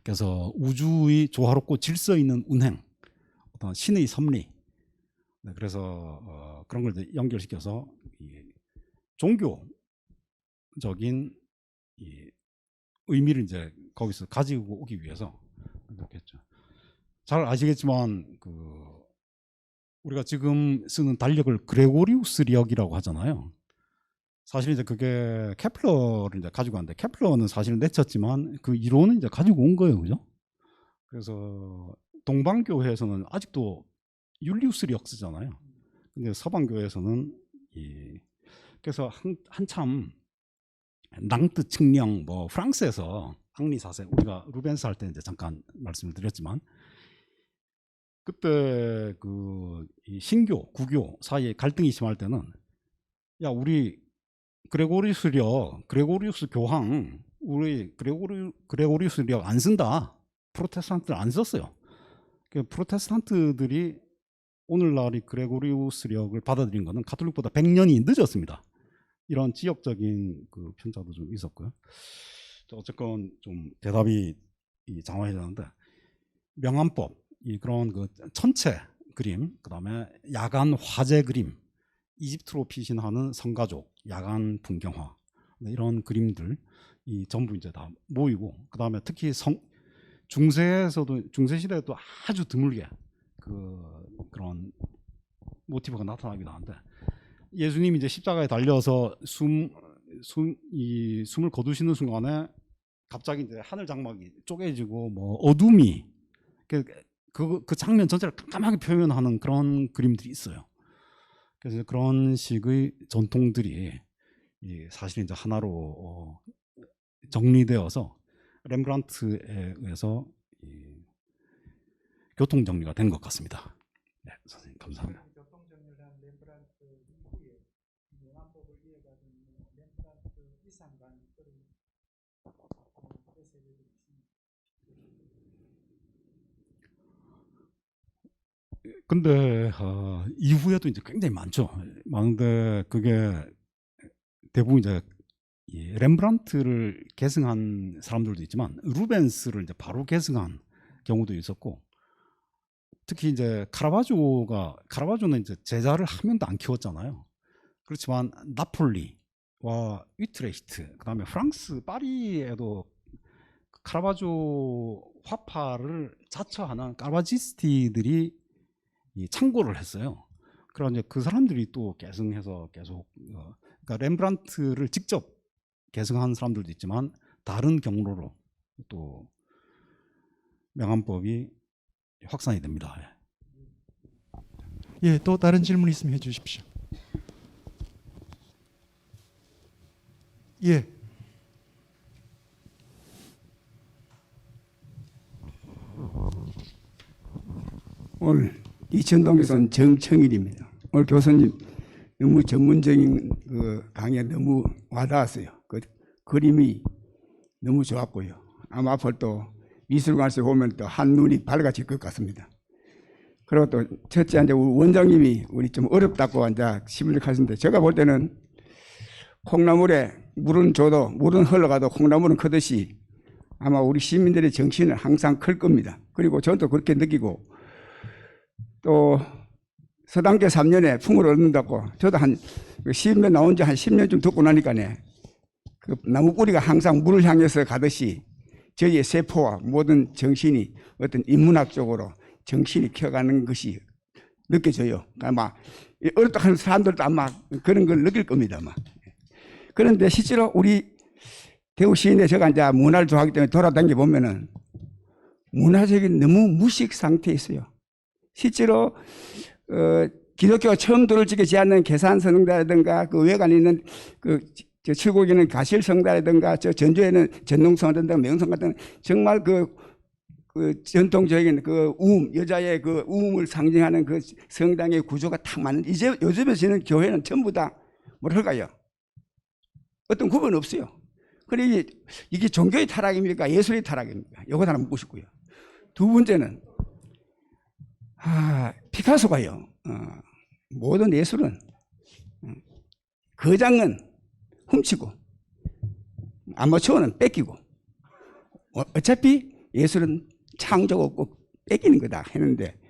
B: 그래서 우주의 조화롭고 질서 있는 운행, 어떤 신의 섭리, 그래서 그런 걸 연결시켜서 종교적인 의미를 이제 거기서 가지고 오기 위해서 그렇겠죠. 잘 아시겠지만 우리가 지금 쓰는 달력을 그레고리우스력이라고 하잖아요. 사실 이제 그게 케플러를 이제 가지고 왔는데, 케플러는 사실 내쳤지만 그 이론은 이제 가지고 온 거예요, 그죠? 그래서 동방교회에서는 아직도 율리우스력 쓰잖아요. 근데 서방교회에서는 그래서 한참 낭트 측령, 뭐 프랑스에서 앙리 4세, 우리가 루벤스 할 때 이제 잠깐 말씀을 드렸지만, 그때 이 신교, 구교 사이에 갈등이 심할 때는, 야, 우리 그레고리우스 교황, 우리 그레고리우스력 안 쓴다. 프로테스탄트를 안 썼어요. 프로테스탄트들이 오늘날이 그레고리우스력을 받아들인 것은 가톨릭보다 100년이 늦었습니다. 이런 지역적인 그 편차도 좀 있었고요. 어쨌건 좀 대답이 장황해졌는데, 명암법, 그런 그 천체 그림, 그 다음에 야간 화재 그림, 이집트로 피신하는 성가족, 야간 풍경화, 이런 그림들 전부 이제 다 모이고, 그 다음에 특히 중세 시대에도 아주 드물게 그런 모티브가 나타나기도 하는데, 예수님이 이제 십자가에 달려서 숨을 거두시는 순간에 갑자기 이제 하늘 장막이 쪼개지고 뭐 어둠이 그 장면 전체를 깜깜하게 표현하는 그런 그림들이 있어요. 그래서 그런 식의 전통들이 사실 이제 하나로 정리되어서 렘브란트에 의해서 교통 정리가 된 것 같습니다. 네, 선생님 감사합니다. 근데 이후에도 이제 굉장히 많죠. 많은데 그게 대부분 이제 렘브란트를 계승한 사람들도 있지만 루벤스를 이제 바로 계승한 경우도 있었고, 특히 이제 카라바조는 이제 제자를 한 명도 안 키웠잖아요. 그렇지만 나폴리와 위트레히트, 그다음에 프랑스 파리에도 카라바조 화파를 자처하는 까바지스티들이 창고를 했어요. 그러나 이제 그 사람들이 또 계승해서 계속 그러니까 렘브란트를 직접 계승한 사람들도 있지만 다른 경로로 또 명암법이 확산이 됩니다.
A: 예, 또 다른 질문 있으면 해주십시오. 예.
E: 오늘 이천동에서 온 정청일입니다. 오늘 교수님 너무 전문적인 그 강의에 너무 와닿았어요. 그 그림이 너무 좋았고요. 아마 앞으로 또 미술관에서 보면 또 한눈이 밝아질 것 같습니다. 그리고 또 첫째 이제 우리 원장님이 우리 좀 어렵다고 이제 시무lik하시는데 제가 볼 때는 콩나물에 물은 줘도 물은 흘러가도 콩나물은 크듯이 아마 우리 시민들의 정신은 항상 클 겁니다. 그리고 저는 또 그렇게 느끼고 또 서당계 3년에 풍을 얻는다고 저도 한 시임에 나온 지 한 10년쯤 듣고 나니까네 그 나무 뿌리가 항상 물을 향해서 가듯이 저희의 세포와 모든 정신이 어떤 인문학적으로 정신이 켜가는 것이 느껴져요. 아마 어렵다 하는 사람들도 아마 그런 걸 느낄 겁니다. 아마. 그런데 실제로 우리 대구 시내 제가 이제 문화를 좋아하기 때문에 돌아다니 보면은 문화적인 너무 무식 상태에 있어요. 실제로 기독교가 처음 들어올 적에 지었는 계산성당이라든가 그 외관에 있는 그 칠곡에는 가실성당이라든가 저 전주에는 전농성이라든가 명성 같은 정말 그 전통적인 그 여자의 그 우음을 상징하는 그 성당의 구조가 딱 맞는 이제 요즘에 지는 교회는 전부 다 뭐랄까요? 어떤 구분 없어요. 그러니 이게 종교의 타락입니까? 예술의 타락입니까? 이거 하나 묻고 싶고요. 두 번째는 피카소가요. 모든 예술은 거장은 훔치고 아마추어는 뺏기고 어차피 예술은 창조가 꼭 뺏기는 거다 했는데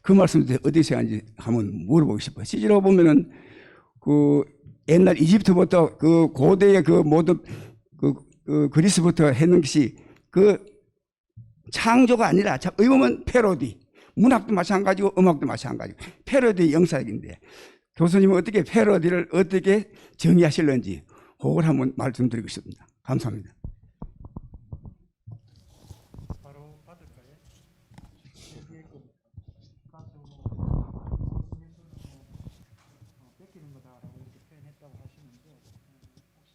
E: 그 말씀을 어디서 하는지 한번 물어보고 싶어요. 실제로 보면은 그 옛날 이집트부터 그 고대의 그 모든 그 그리스부터 했는 것이 그 창조가 아니라 의보면 패러디, 문학도 마찬가지고 음악도 마찬가지고 패러디 영상인데 교수님은 어떻게 패러디를 어떻게 정의하실는지 그걸 한번 말씀드리고 싶습니다. 감사합니다.
A: 바로 받을까요? 뺏기는 거다라고 이렇게 표현했다고 하시는데 혹시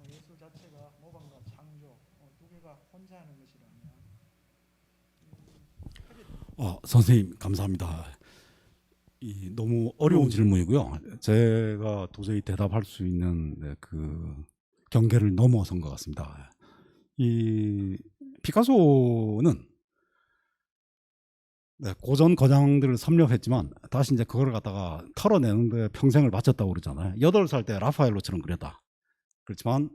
A: 예술 자체가 모방과 창조 두 개가 혼자 하는 것이라면
B: 선생님 감사합니다. 너무 어려운 질문이고요. 제가 도저히 대답할 수 있는 그 경계를 넘어선 것 같습니다. 이 피카소는 고전 거장들을 섭렵했지만 다시 이제 그걸 갖다가 털어내는데 평생을 바쳤다고 그러잖아요. 8살 때 라파엘로처럼 그렸다. 그렇지만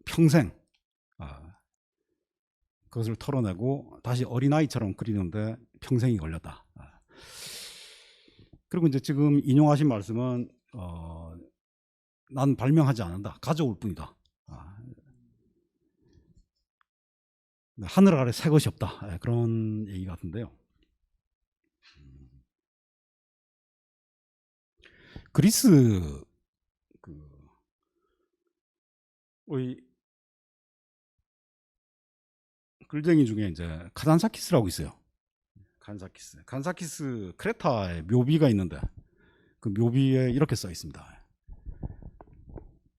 B: 평생 그것을 털어내고 다시 어린아이처럼 그리는데 평생이 걸렸다. 그리고 이제 지금 인용하신 말씀은 난 발명하지 않는다. 가져올 뿐이다. 하늘 아래 새 것이 없다. 그런 얘기 같은데요. 그리스 글쟁이 중에 이제 카잔사키스라고 있어요. 칸사키스 크레타에 묘비가 있는데 그 묘비에 이렇게 써 있습니다.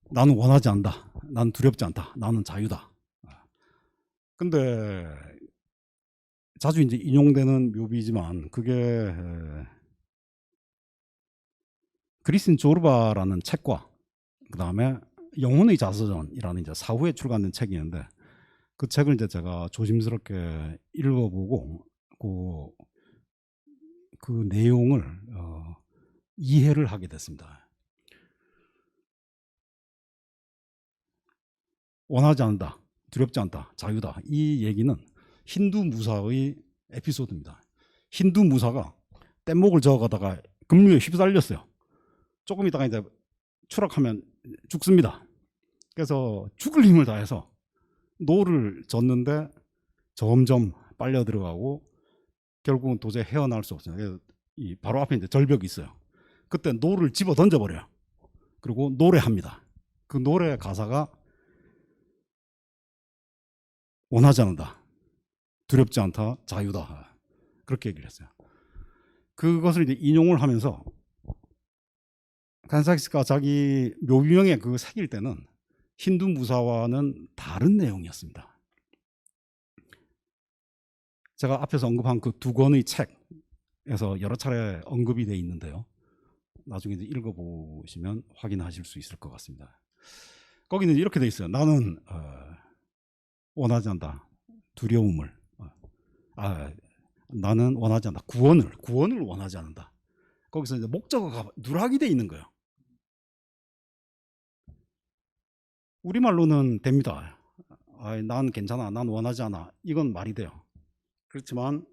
B: 나는 원하지 않다. 나는 두렵지 않다. 나는 자유다. 근데 자주 이제 인용되는 묘비지만 그게 그리스인 조르바라는 책과 그 다음에 영혼의 자서전이라는 이제 사후에 출간된 책이 있는데 그 책을 이제 제가 조심스럽게 읽어보고 그 내용을 이해를 하게 됐습니다. 원하지 않는다, 두렵지 않다, 자유다. 이 얘기는 힌두 무사의 에피소드입니다. 힌두 무사가 뗏목을 저어가다가 급류에 휩쓸렸어요. 조금 있다가 이제 추락하면 죽습니다. 그래서 죽을 힘을 다해서 노를 젓는데 점점 빨려 들어가고 결국은 도저히 헤어나올 수 없어요. 그래서 바로 앞에 이제 절벽이 있어요. 그때 노를 집어 던져버려요. 그리고 노래합니다. 그 노래 가사가 원하지 않는다, 두렵지 않다, 자유다. 그렇게 얘기를 했어요. 그것을 이제 인용을 하면서 칸사키스가 자기 묘비명에 그 새길 때는 힌두 무사와는 다른 내용이었습니다. 제가 앞에서 언급한 그 두 권의 책, 여러 차례 언급이 돼 있는데요. 나중에 이제 읽어보시면 확인하실 수 있을 것 같습니다. 거기는 이렇게 돼 있어요. 나는 원하지 않다. 두려움을. 나는 원하지 않다. 구원을 원하지 않는다. 거기서 이제 목적어가 누락이 돼 있는 거예요. 우리말로는 됩니다. 난 괜찮아. 난 원하지 않아. 이건 말이 돼요. 그렇지만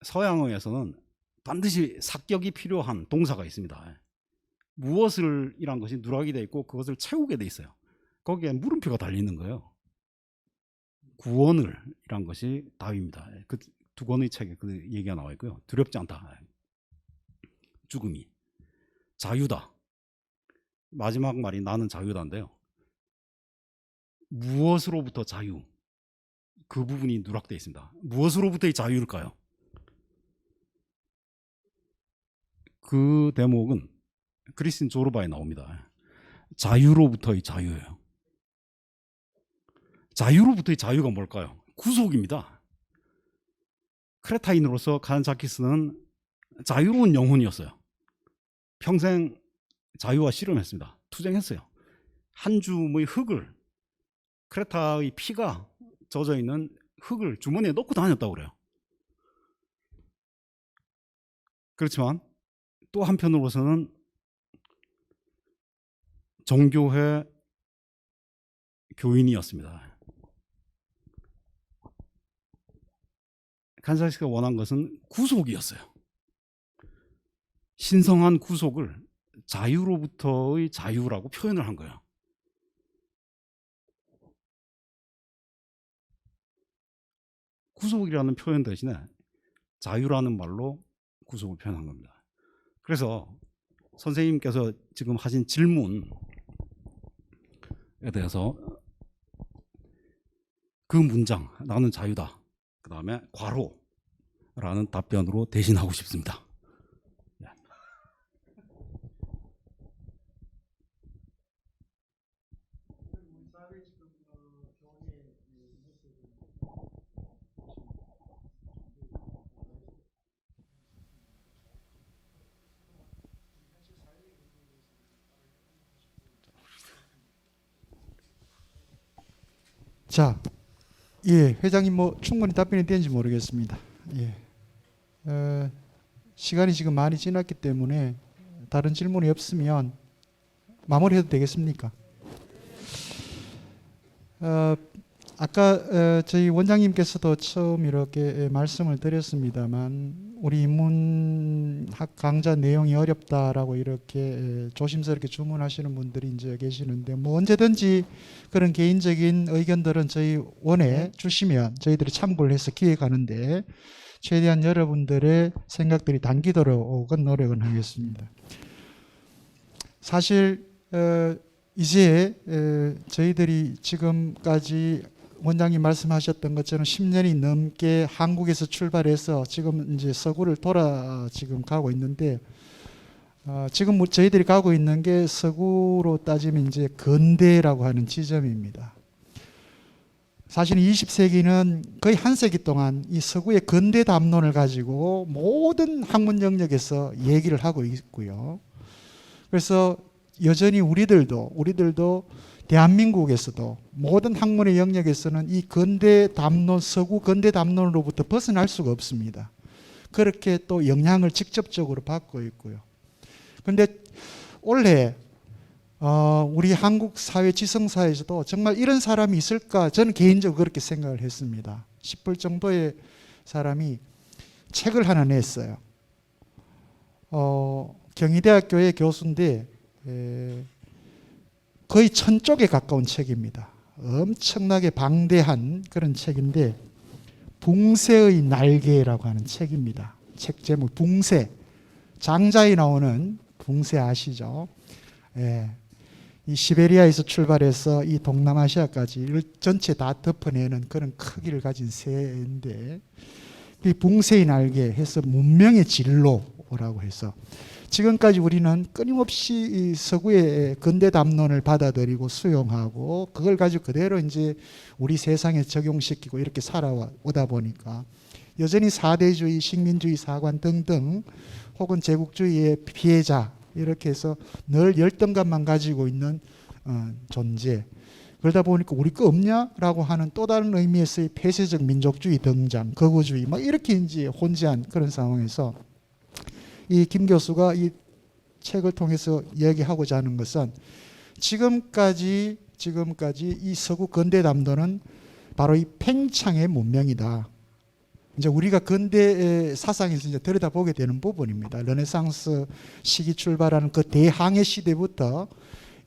B: 서양어에서는 반드시 삭격이 필요한 동사가 있습니다. 무엇을 이란 것이 누락이 돼 있고 그것을 채우게 돼 있어요. 거기에 물음표가 달리는 거예요. 구원을 이란 것이 답입니다. 그 두 권의 책에 그 얘기가 나와 있고요. 두렵지 않다. 죽음이. 자유다. 마지막 말이 나는 자유다인데요. 무엇으로부터 자유? 그 부분이 누락되어 있습니다. 무엇으로부터의 자유일까요? 그 대목은 그리스틴 조르바에 나옵니다. 자유로부터의 자유예요. 자유로부터의 자유가 뭘까요? 구속입니다. 크레타인으로서 칸자키스는 자유로운 영혼이었어요. 평생 자유와 씨름했습니다. 투쟁했어요. 한 줌의 흙을, 크레타의 피가 젖어 있는 흙을 주머니에 넣고 다녔다고 그래요. 그렇지만 또 한편으로서는 정교회 교인이었습니다. 칸자키스가 원한 것은 구속이었어요. 신성한 구속을 자유로부터의 자유라고 표현을 한 거예요. 구속이라는 표현 대신에 자유라는 말로 구속을 표현한 겁니다. 그래서 선생님께서 지금 하신 질문에 대해서 그 문장, 나는 자유다. 그 다음에 과로라는 답변으로 대신하고 싶습니다.
A: 자, 예, 회장님 뭐 충분히 답변이 되는지 모르겠습니다. 예, 시간이 지금 많이 지났기 때문에 다른 질문이 없으면 마무리해도 되겠습니까? 아까 저희 원장님께서도 처음 이렇게 말씀을 드렸습니다만 우리 인문학 강좌 내용이 어렵다라고 이렇게 조심스럽게 주문하시는 분들이 이제 계시는데 뭐 언제든지 그런 개인적인 의견들은 저희 원에 주시면 저희들이 참고를 해서 기획하는데 최대한 여러분들의 생각들이 담기도록 노력은 하겠습니다. 사실 이제 저희들이 지금까지 원장님 말씀하셨던 것처럼 10년이 넘게 한국에서 출발해서 지금 이제 서구를 돌아 지금 가고 있는데 지금 저희들이 가고 있는 게 서구로 따지면 이제 근대라고 하는 지점입니다. 사실 20세기는 거의 한 세기 동안 이 서구의 근대 담론을 가지고 모든 학문 영역에서 얘기를 하고 있고요. 그래서 여전히 우리들도 대한민국에서도 모든 학문의 영역에서는 이 근대 담론, 서구 근대 담론으로부터 벗어날 수가 없습니다. 그렇게 또 영향을 직접적으로 받고 있고요. 그런데 올해 우리 한국 사회 지성사에서도 정말 이런 사람이 있을까 저는 개인적으로 그렇게 생각을 했습니다. 싶을 정도의 사람이 책을 하나 냈어요. 경희대학교의 교수인데 거의 1000쪽에 가까운 책입니다. 엄청나게 방대한 그런 책인데 붕새의 날개라고 하는 책입니다. 책 제목 붕새. 장자에 나오는 붕새 아시죠? 이 시베리아에서 출발해서 이 동남아시아까지 전체 다 덮어내는 그런 크기를 가진 새인데 이 붕새의 날개 해서 문명의 진로라고 해서 지금까지 우리는 끊임없이 이 서구의 근대 담론을 받아들이고 수용하고 그걸 가지고 그대로 이제 우리 세상에 적용시키고 이렇게 살아오다 보니까 여전히 사대주의, 식민주의 사관 등등 혹은 제국주의의 피해자 이렇게 해서 늘 열등감만 가지고 있는 존재. 그러다 보니까 우리 거 없냐라고 하는 또 다른 의미에서의 폐쇄적 민족주의 등장, 거구주의 막 이렇게 이제 혼재한 그런 상황에서 이 김 교수가 이 책을 통해서 이야기하고자 하는 것은 지금까지 이 서구 근대 담론은 바로 이 팽창의 문명이다. 이제 우리가 근대 사상에서 이제 들여다보게 되는 부분입니다. 르네상스 시기 출발하는 그 대항해 시대부터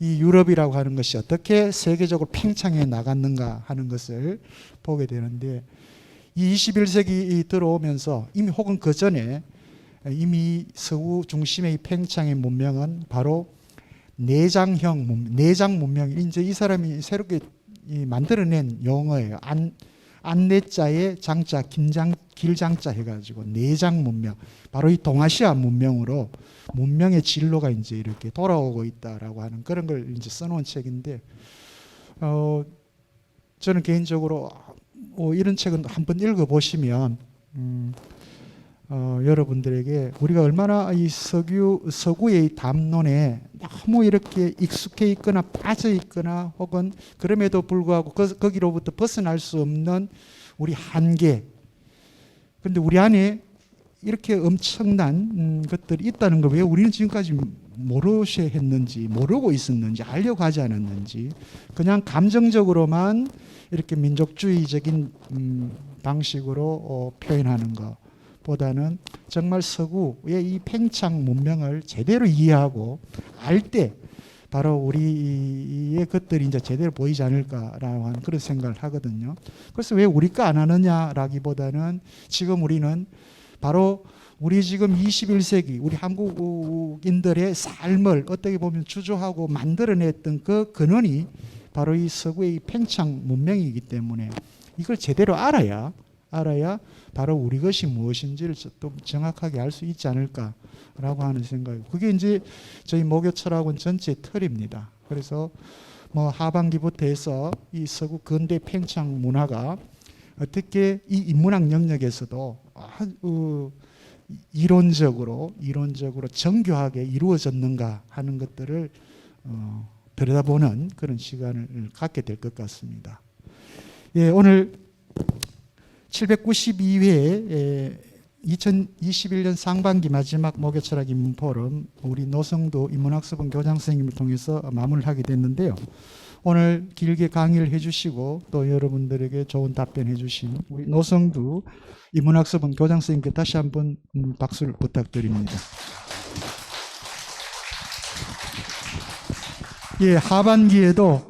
A: 이 유럽이라고 하는 것이 어떻게 세계적으로 팽창해 나갔는가 하는 것을 보게 되는데, 이 21세기 들어오면서 이미 혹은 그 전에 이미 서구 중심의 이 팽창의 문명은 바로 내장 문명. 이제 이 사람이 새롭게 만들어낸 용어예요. 안내자의 장자, 길장자 해가지고 내장 문명. 바로 이 동아시아 문명으로 문명의 진로가 이제 이렇게 돌아오고 있다라고 하는 그런 걸 이제 써놓은 책인데, 저는 개인적으로 이런 책은 한번 읽어보시면 여러분들에게 우리가 얼마나 이 서구의 담론에 너무 이렇게 익숙해 있거나 빠져 있거나 혹은 그럼에도 불구하고 거기로부터 벗어날 수 없는 우리 한계. 그런데 우리 안에 이렇게 엄청난 것들이 있다는 걸 왜 우리는 지금까지 모르고 있었는지, 알려고 하지 않았는지, 그냥 감정적으로만 이렇게 민족주의적인 방식으로 표현하는 것 보다는 정말 서구의 이 팽창 문명을 제대로 이해하고 알 때 바로 우리의 것들이 이제 제대로 보이지 않을까라고 하는 그런 생각을 하거든요. 그래서 왜 우리 거 안 하느냐라기보다는 지금 우리는 바로 우리 지금 21세기 우리 한국인들의 삶을 어떻게 보면 주조하고 만들어냈던 그 근원이 바로 이 서구의 팽창 문명이기 때문에 이걸 제대로 알아야 바로 우리 것이 무엇인지를 또 정확하게 알 수 있지 않을까라고 하는 생각이고, 그게 이제 저희 모교 철학원 전체의 틀입니다. 그래서 뭐 하반기부터 해서 이 서구 근대 팽창 문화가 어떻게 이 인문학 영역에서도 이론적으로 정교하게 이루어졌는가 하는 것들을 들여다보는 그런 시간을 갖게 될 것 같습니다. 예, 오늘 792회 2021년 상반기 마지막 목요철학 인문포럼 우리 노성도 인문학습원 교장 선생님을 통해서 마무리를 하게 됐는데요. 오늘 길게 강의를 해주시고 또 여러분들에게 좋은 답변 해주신 우리 노성두 인문학습원 교장 선생님께 다시 한번 박수를 부탁드립니다. 예, 하반기에도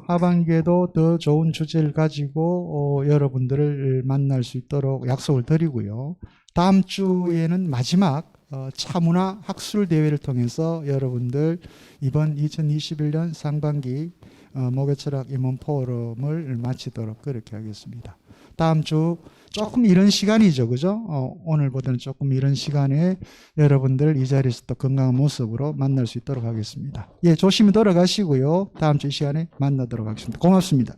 A: 더 좋은 주제를 가지고 여러분들을 만날 수 있도록 약속을 드리고요. 다음 주에는 마지막 차문화 학술 대회를 통해서 여러분들 이번 2021년 상반기 목요철학 인문 포럼을 마치도록 그렇게 하겠습니다. 다음 주 조금 이런 시간이죠, 그죠? 오늘보다는 조금 이런 시간에 여러분들 이 자리에서 또 건강한 모습으로 만날 수 있도록 하겠습니다. 예, 조심히 돌아가시고요. 다음 주 이 시간에 만나도록 하겠습니다. 고맙습니다.